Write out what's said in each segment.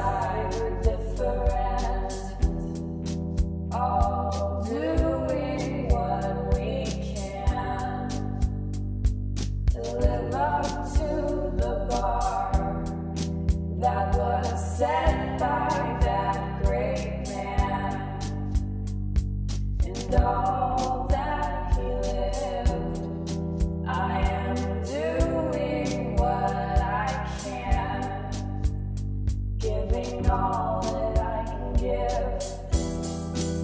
inside we're different, all doing what we can to live up to the bar that was set by that great man, and all that he lived. I am doing what I can, giving all that I can give.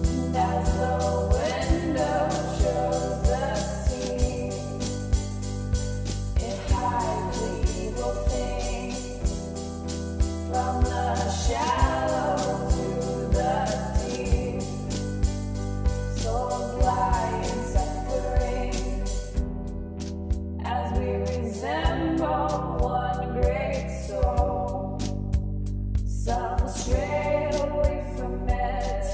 And as the window shows the sea, it hides the evil things from the shallow to the deep. Souls lie in suffering as we resemble one great soul. Some stray away from it,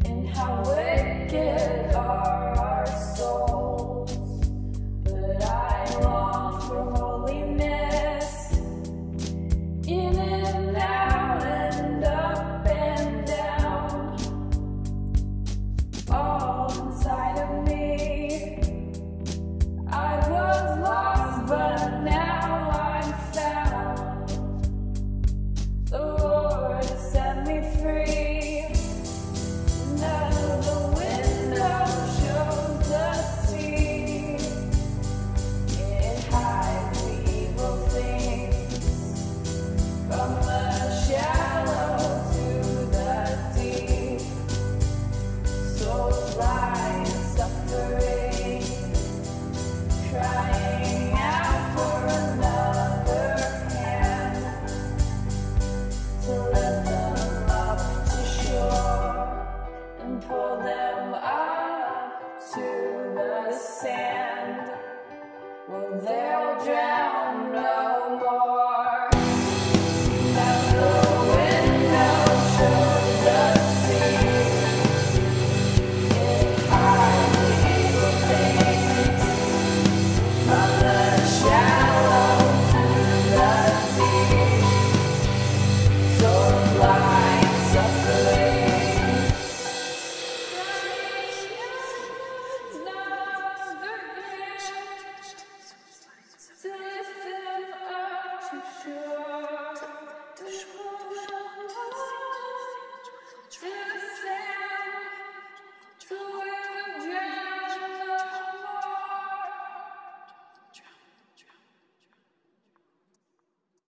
and how wicked are our souls. But I long for holiness, in and out and up and down, all inside of me. I was lost, but now I'm found. The Lord has set me free, and as the window shows the sea, it hides the evil things from the shallow to the deep. Souls lie in suffering, crying out for another hand to lift them up to shore and pull them up to the sand. Well, they'll drown no more. As the window shows the sea, it hides the evil things from the shallow to the deep. Souls lie in suffering, to lift them up to shore.